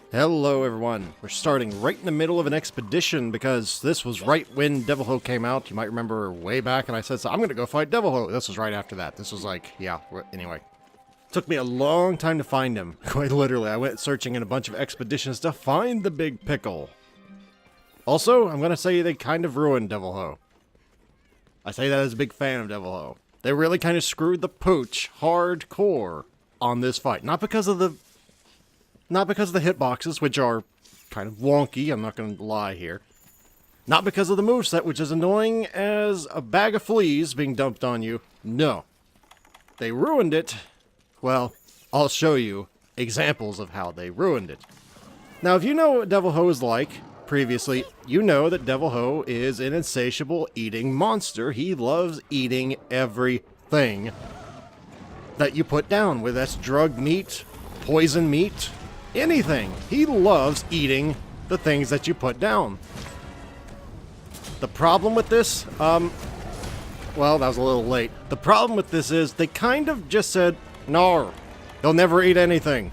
Hello everyone, we're starting right in the middle of an expedition because this was right when Deviljho came out. You might remember way back and I said, so I'm gonna go fight Deviljho. This was right after that. This was like, yeah, anyway. Took me a long time to find him. Quite literally, I went searching in a bunch of expeditions to find the big pickle. Also, I'm gonna say they kind of ruined Deviljho. I say that as a big fan of Deviljho. They really kind of screwed the pooch hardcore on this fight. Not because of the hitboxes, which are kind of wonky, I'm not going to lie here. Not because of the moveset, which is annoying as a bag of fleas being dumped on you. No. They ruined it. Well, I'll show you examples of how they ruined it. Now, if you know what Deviljho is like previously, you know that Deviljho is an insatiable eating monster. He loves eating everything that you put down, whether that's drug meat, poison meat, anything. He loves eating the things that you put down. The problem with this, well, that was a little late. The problem with this is they kind of just said, no, he'll never eat anything.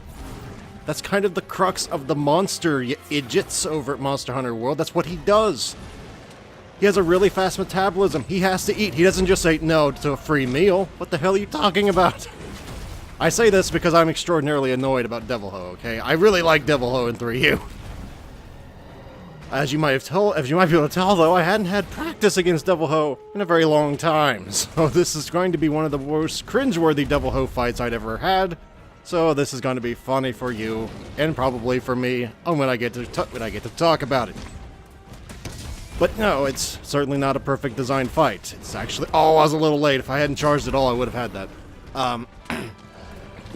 That's kind of the crux of the monster, you idiots over at Monster Hunter World. That's what he does. He has a really fast metabolism. He has to eat. He doesn't just say no to a free meal. What the hell are you talking about? I say this because I'm extraordinarily annoyed about Deviljho, okay? I really like Deviljho in 3U. As you might be able to tell, though, I hadn't had practice against Deviljho in a very long time. So this is going to be one of the most cringeworthy Deviljho fights I'd ever had. So this is going to be funny for you, and probably for me, when I get to talk about it. But no, it's certainly not a perfect design fight. It's actually... Oh, I was a little late. If I hadn't charged at all, I would have had that.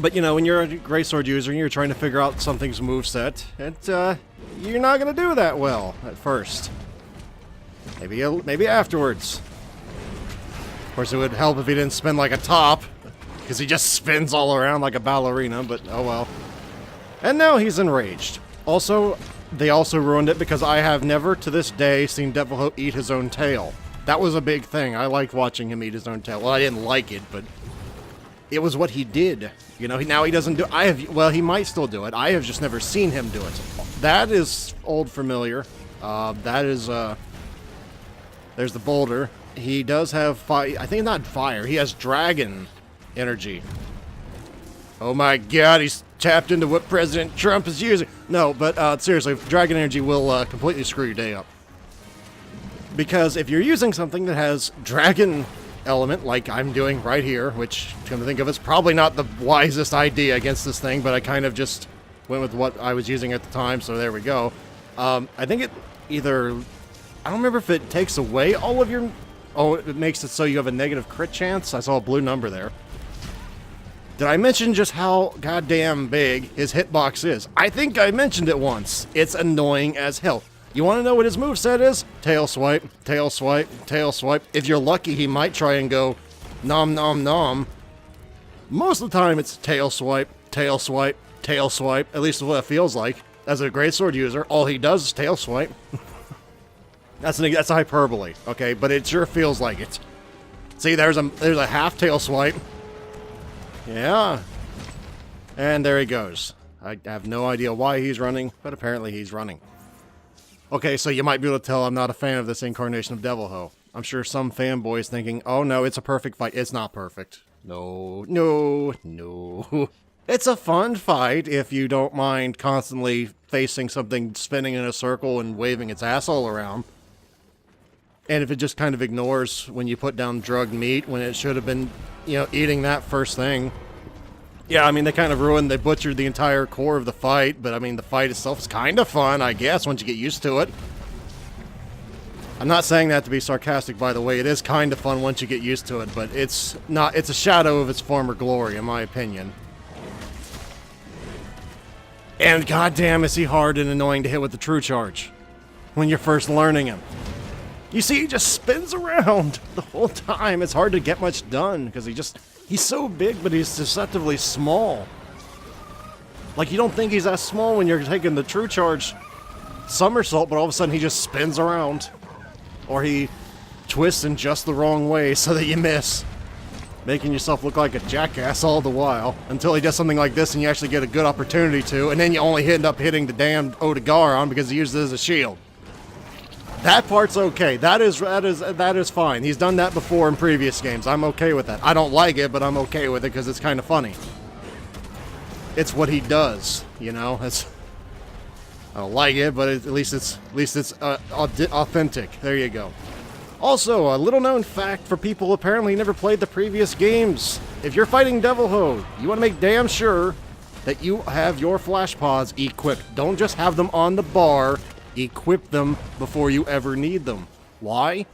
But, you know, when you're a greatsword user and you're trying to figure out something's moveset, you're not going to do that well at first. Maybe afterwards. Of course, it would help if he didn't spin like a top, because he just spins all around like a ballerina, but oh well. And now he's enraged. Also, they also ruined it because I have never, to this day, seen Deviljho eat his own tail. That was a big thing. I liked watching him eat his own tail. Well, I didn't like it, but it was what he did. You know, now he doesn't do... well, he might still do it. I have just never seen him do it. That is old familiar. That is, there's the boulder. He does have fire... I think not fire. He has dragon energy. Oh my god, he's tapped into what President Trump is using. No, but seriously, dragon energy will completely screw your day up. Because if you're using something that has dragon element, like I'm doing right here, which, come to think of, it's probably not the wisest idea against this thing, but I kind of just went with what I was using at the time, so there we go. I think it either... I don't remember if it takes away all of your... Oh, it makes it so you have a negative crit chance? I saw a blue number there. Did I mention just how goddamn big his hitbox is? I think I mentioned it once. It's annoying as hell. You want to know what his moveset is? Tail swipe, tail swipe, tail swipe. If you're lucky, he might try and go nom nom nom. Most of the time, it's tail swipe, tail swipe, tail swipe. At least what it feels like. As a greatsword user, all he does is tail swipe. That's a hyperbole, okay? But it sure feels like it. See, there's a half tail swipe. Yeah. And there he goes. I have no idea why he's running, but apparently he's running. Okay, so you might be able to tell I'm not a fan of this incarnation of Deviljho. I'm sure some fanboys thinking, oh no, it's a perfect fight. It's not perfect. No, no, no. It's a fun fight if you don't mind constantly facing something spinning in a circle and waving its ass all around. And if it just kind of ignores when you put down drugged meat when it should have been, you know, eating that first thing. Yeah, I mean, they butchered the entire core of the fight, but I mean, the fight itself is kind of fun, I guess, once you get used to it. I'm not saying that to be sarcastic, by the way. It is kind of fun once you get used to it, but it's a shadow of its former glory, in my opinion. And goddamn, is he hard and annoying to hit with the true charge when you're first learning him. You see, he just spins around the whole time. It's hard to get much done, because he's so big, but he's deceptively small. Like, you don't think he's that small when you're taking the true charge somersault, but all of a sudden he just spins around. Or he twists in just the wrong way so that you miss. making yourself look like a jackass all the while, until he does something like this and you actually get a good opportunity to, and then you only end up hitting the damn Odegaron because he uses it as a shield. That part's okay. That is fine. He's done that before in previous games. I'm okay with that. I don't like it, but I'm okay with it because it's kind of funny. It's what he does, you know. I don't like it, but at least it's authentic. There you go. Also, a little known fact for people apparently never played the previous games. If you're fighting Deviljho, you want to make damn sure that you have your flash pods equipped. Don't just have them on the bar. Equip them before you ever need them. Why?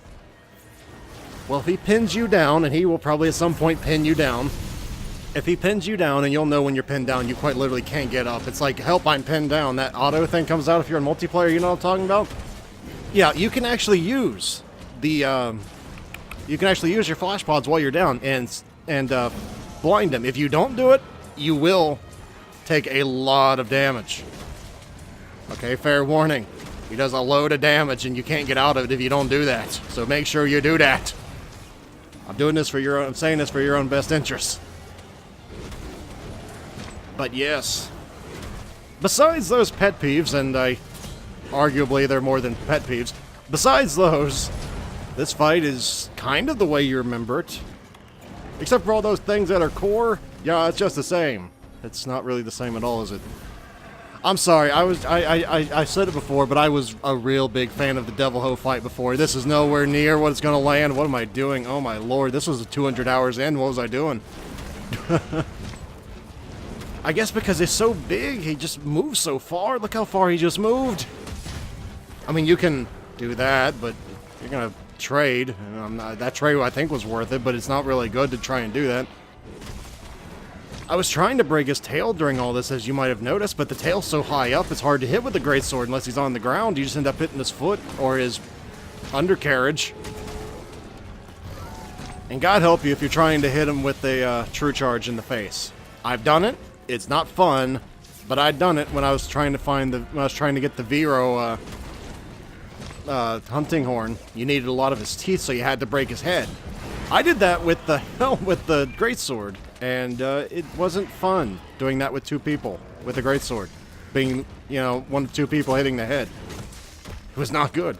Well, if he pins you down, and he will probably at some point pin you down. If he pins you down, and you'll know when you're pinned down, you quite literally can't get up. It's like, help, I'm pinned down. That auto thing comes out if you're in multiplayer, you know what I'm talking about? Yeah, you can actually use the, you can actually use your flash pods while you're down and blind them. If you don't do it, you will take a lot of damage. Okay, fair warning. He does a load of damage and you can't get out of it if you don't do that. So make sure you do that. I'm doing this for your own, I'm saying this for your own best interest. But yes. Besides those pet peeves, and arguably they're more than pet peeves, besides those, this fight is kind of the way you remember it. Except for all those things that are core, yeah, it's just the same. It's not really the same at all, is it? I'm sorry, I said it before, but I was a real big fan of the Deviljho fight before. This is nowhere near what it's going to land. What am I doing? Oh my lord, this was 200 hours in. What was I doing? I guess because he's so big, he just moves so far. Look how far he just moved. I mean, you can do that, but you're going to trade. That trade I think was worth it, but it's not really good to try and do that. I was trying to break his tail during all this, as you might have noticed, but the tail's so high up, it's hard to hit with the greatsword unless he's on the ground. You just end up hitting his foot or his undercarriage. And God help you if you're trying to hit him with a true charge in the face. I've done it. It's not fun, but I'd done it when I was trying to get the Vero hunting horn. You needed a lot of his teeth, so you had to break his head. I did that with the greatsword, and it wasn't fun doing that with two people with a greatsword, being, you know, one to two people hitting the head. It was not good,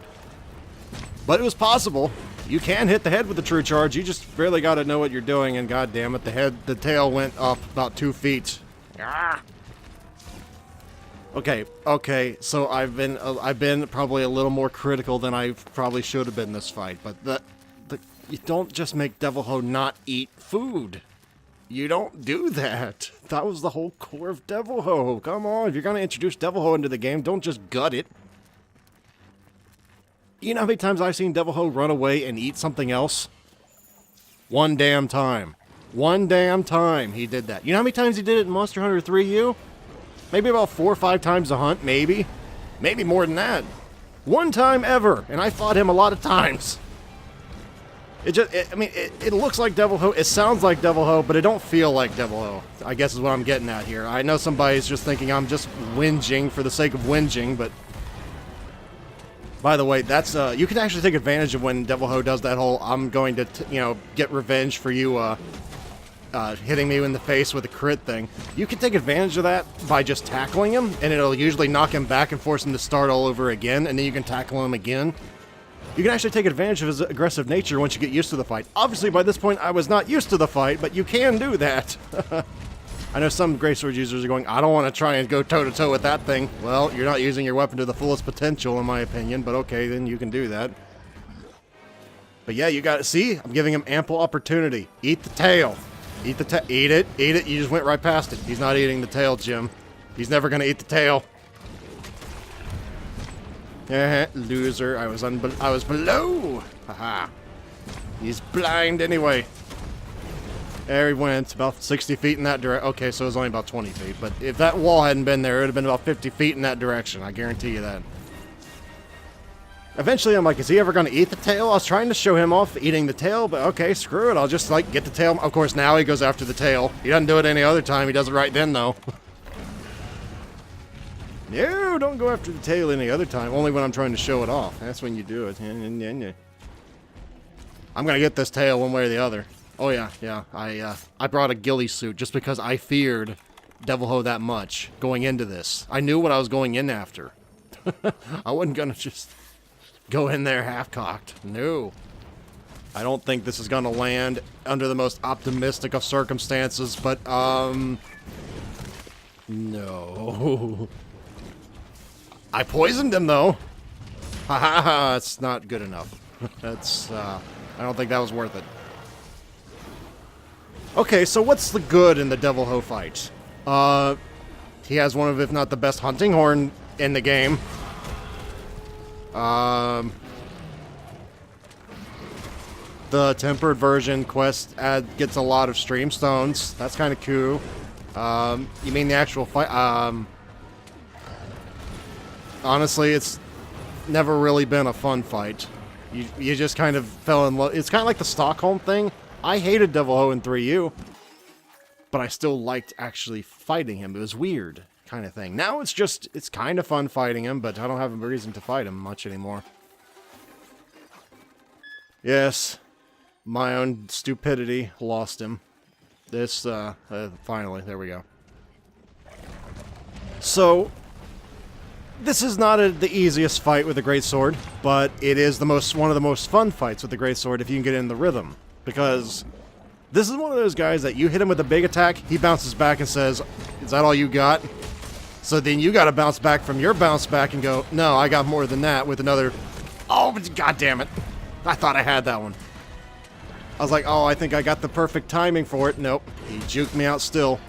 but it was possible. You can hit the head with a true charge. You just really got to know what you're doing, and god damn it, the tail went up about 2 feet. Ah. Okay. So I've been probably a little more critical than I probably should have been this fight, but you don't just make Deviljho not eat food. You don't do that. That was the whole core of Deviljho. Come on, if you're gonna introduce Deviljho into the game, don't just gut it. You know how many times I've seen Deviljho run away and eat something else? One damn time. One damn time he did that. You know how many times he did it in Monster Hunter 3U? Maybe about 4 or 5 times a hunt, maybe. Maybe more than that. One time ever, and I fought him a lot of times. It looks like Deviljho, it sounds like Deviljho, but it don't feel like Deviljho, I guess is what I'm getting at here. I know somebody's just thinking I'm just whinging for the sake of whinging, but... By the way, that's, you can actually take advantage of when Deviljho does that whole, I'm going to, get revenge for you, hitting me in the face with a crit thing. You can take advantage of that by just tackling him, and it'll usually knock him back and force him to start all over again, and then you can tackle him again. You can actually take advantage of his aggressive nature once you get used to the fight. Obviously, by this point, I was not used to the fight, but you can do that. I know some greatsword users are going, I don't want to try and go toe-to-toe with that thing. Well, you're not using your weapon to the fullest potential, in my opinion, but okay, then you can do that. But yeah, you got to see, I'm giving him ample opportunity. Eat the tail. Eat it. You just went right past it. He's not eating the tail, Jim. He's never going to eat the tail. Loser. I was below. Haha. He's blind anyway. There he went. About 60 feet in that direction. Okay, so it was only about 20 feet. But if that wall hadn't been there, it would have been about 50 feet in that direction. I guarantee you that. Eventually, I'm like, is he ever going to eat the tail? I was trying to show him off eating the tail, but okay, screw it. I'll just, get the tail. Of course, now he goes after the tail. He doesn't do it any other time. He does it right then, though. No, don't go after the tail any other time. Only when I'm trying to show it off. That's when you do it. I'm going to get this tail one way or the other. Oh yeah, yeah. I brought a ghillie suit just because I feared Deviljho that much going into this. I knew what I was going in after. I wasn't gonna just go in there half-cocked. No. I don't think this is gonna land under the most optimistic of circumstances, but, no. I poisoned him, though. Ha ha ha, that's not good enough. That's, I don't think that was worth it. Okay, so what's the good in the Deviljho fight? He has one of, if not the best hunting horn in the game. The tempered version quest gets a lot of stream stones. That's kind of cool. You mean the actual fight? Honestly, it's never really been a fun fight. You just kind of fell in love. It's kind of like the Stockholm thing. I hated Deviljho in 3U, but I still liked actually fighting him. It was weird kind of thing. Now it's kind of fun fighting him, but I don't have a reason to fight him much anymore. Yes, my own stupidity lost him. This, finally, there we go. So, this is not the easiest fight with the greatsword, but it is one of the most fun fights with the greatsword if you can get in the rhythm. Because this is one of those guys that you hit him with a big attack, he bounces back and says, "Is that all you got?" So then you gotta bounce back from your bounce back and go, "No, I got more than that," with another, "Oh, god damn it. I thought I had that one." I was like, "Oh, I think I got the perfect timing for it." Nope. He juked me out still.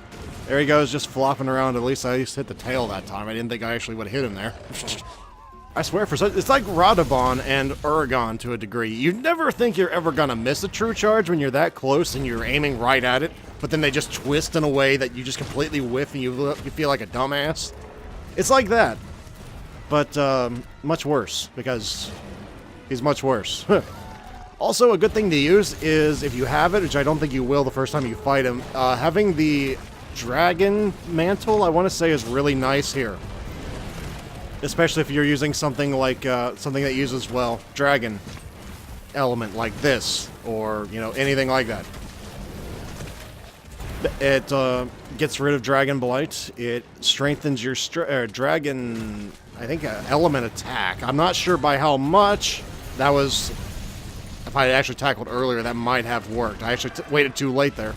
There he goes, just flopping around. At least I just hit the tail that time. I didn't think I actually would have hit him there. I swear, it's like Radobon and Uragon to a degree. You never think you're ever gonna miss a true charge when you're that close and you're aiming right at it, but then they just twist in a way that you just completely whiff and you feel like a dumbass. It's like that, but much worse, because he's much worse. Also, a good thing to use is, if you have it, which I don't think you will the first time you fight him, having the dragon mantle, I want to say, is really nice here. Especially if you're using something like, something that uses, well, dragon element like this, or, you know, anything like that. It gets rid of Dragon Blight. It strengthens your dragon, I think, element attack. I'm not sure by how much. That was, if I had actually tackled earlier, that might have worked. I actually waited too late there.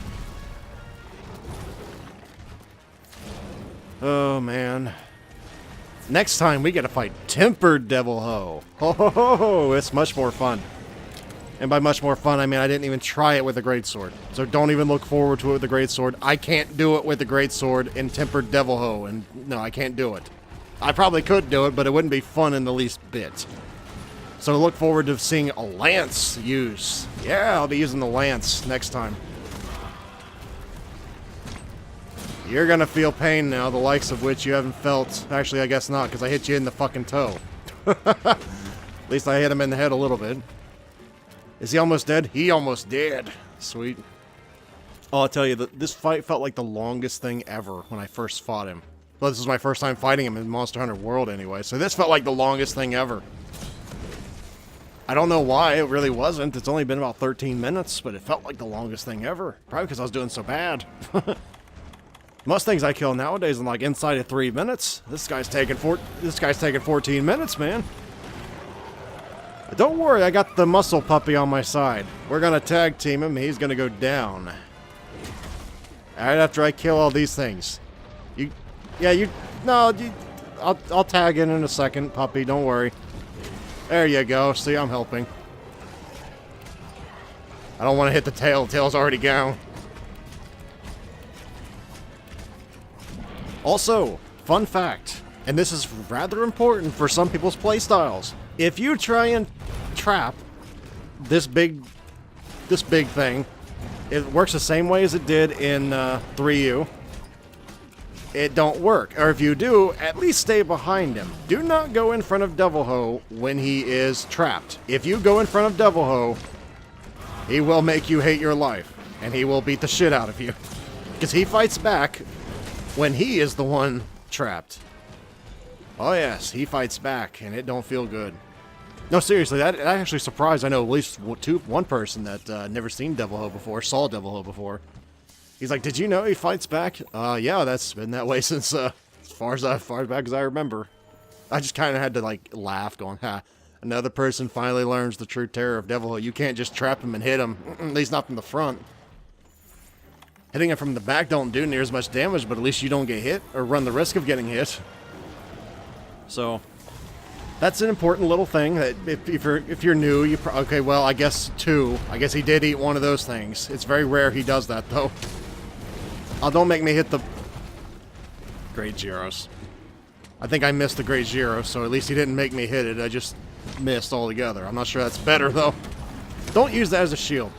Oh, man. Next time, we get to fight Tempered Deviljho. Ho ho ho ho! It's much more fun. And by much more fun, I mean I didn't even try it with the greatsword. So don't even look forward to it with the greatsword. I can't do it with the greatsword in Tempered Deviljho, and no, I can't do it. I probably could do it, but it wouldn't be fun in the least bit. So look forward to seeing a lance use. Yeah, I'll be using the lance next time. You're gonna feel pain now, the likes of which you haven't felt. Actually, I guess not, because I hit you in the fucking toe. At least I hit him in the head a little bit. Is he almost dead? He almost did. Sweet. Oh, I'll tell you, this fight felt like the longest thing ever when I first fought him. Well, this was my first time fighting him in Monster Hunter World anyway, so this felt like the longest thing ever. I don't know why, it really wasn't. It's only been about 13 minutes, but it felt like the longest thing ever. Probably because I was doing so bad. Most things I kill nowadays in like inside of 3 minutes. This guy's taking 14 minutes, man. But don't worry, I got the muscle puppy on my side. We're gonna tag team him. He's gonna go down. Right after I kill all these things. I'll tag in a second, puppy. Don't worry. There you go. See, I'm helping. I don't want to hit the tail. The tail's already gone. Also, fun fact, and this is rather important for some people's playstyles. If you try and trap this big thing, it works the same way as it did in 3U. It don't work. Or if you do, at least stay behind him. Do not go in front of Deviljho when he is trapped. If you go in front of Deviljho, he will make you hate your life, and he will beat the shit out of you. Because he fights back when he is the one trapped. Oh yes, he fights back, and it don't feel good. No, seriously, that actually surprised. I know at least one person that never seen Deviljho before, saw Deviljho before. He's like, "Did you know he fights back?" Yeah, that's been that way since as far back as I remember. I just kind of had to like laugh, going, "Ha." Another person finally learns the true terror of Deviljho. You can't just trap him and hit him. At least not from the front. Hitting him from the back don't do near as much damage, but at least you don't get hit or run the risk of getting hit. So that's an important little thing that if you're new, okay. Well, I guess 2. I guess he did eat one of those things. It's very rare he does that though. Oh, don't make me hit the Great Gyros. I think I missed the Great Gyro, so at least he didn't make me hit it. I just missed altogether. I'm not sure that's better though. Don't use that as a shield.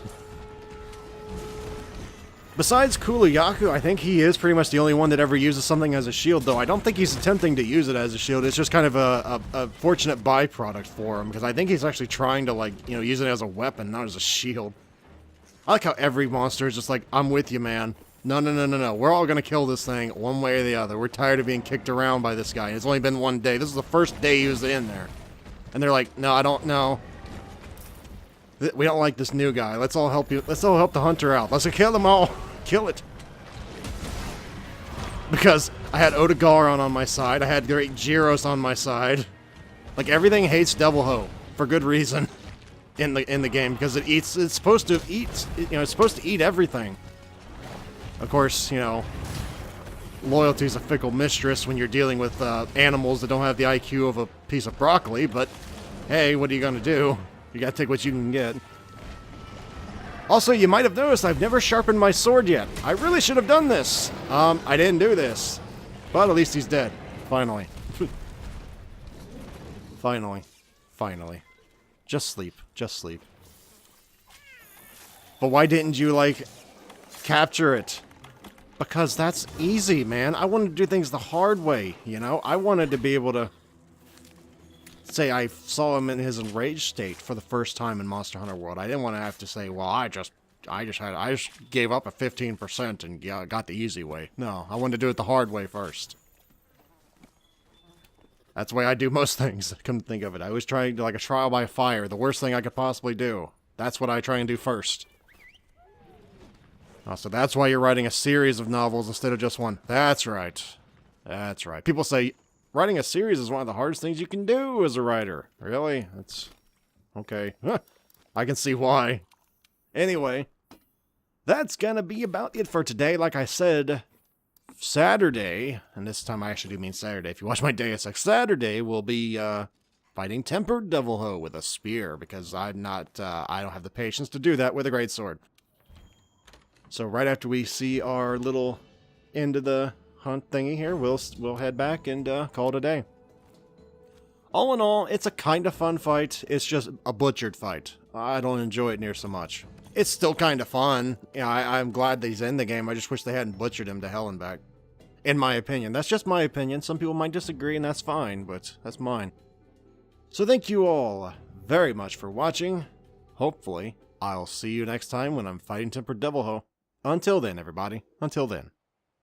Besides Kuluyaku, I think he is pretty much the only one that ever uses something as a shield, though I don't think he's attempting to use it as a shield. It's just kind of a fortunate byproduct for him, because I think he's actually trying to, like, you know, use it as a weapon, not as a shield. I like how every monster is just like, "I'm with you, man. No, no, no, no, no. We're all going to kill this thing one way or the other. We're tired of being kicked around by this guy. It's only been one day. This is the first day he was in there." And they're like, "No, I don't know. We don't like this new guy. Let's all help you. Let's all help the hunter out. Let's kill them all. Kill it." Because I had Odegaron on my side. I had Great Gyros on my side. Like, everything hates Deviljho for good reason in the game, because it's supposed to eat, you know, it's supposed to eat everything. Of course, you know, loyalty is a fickle mistress when you're dealing with animals that don't have the IQ of a piece of broccoli, but hey, what are you gonna do? You gotta take what you can get. Also, you might have noticed I've never sharpened my sword yet. I really should have done this. I didn't do this. But at least he's dead. Finally. Finally. Finally. Just sleep. Just sleep. But why didn't you, like, capture it? Because that's easy, man. I wanted to do things the hard way, you know? I wanted to be able to say I saw him in his enraged state for the first time in Monster Hunter World. I didn't want to have to say, well, I just gave up a 15% and got the easy way. No, I wanted to do it the hard way first. That's the way I do most things. Come to think of it, I was trying to, like, a trial by fire, the worst thing I could possibly do. That's what I try and do first. Oh, so that's why you're writing a series of novels instead of just one. That's right. That's right. People say writing a series is one of the hardest things you can do as a writer. Really? That's okay. Huh. I can see why. Anyway, that's gonna be about it for today. Like I said, Saturday, and this time I actually do mean Saturday. If you watch my Deus Ex, Saturday will be fighting Tempered Deviljho with a spear, because I don't have the patience to do that with a greatsword. So right after we see our little end of the hunt thingy here, we'll head back and call it a day. All in all, it's a kind of fun fight. It's just a butchered fight. I don't enjoy it near so much. It's still kind of fun. You know, I'm glad that he's in the game. I just wish they hadn't butchered him to hell and back. In my opinion. That's just my opinion. Some people might disagree, and that's fine, but that's mine. So thank you all very much for watching. Hopefully, I'll see you next time when I'm fighting Tempered Deviljho. Until then, everybody. Until then.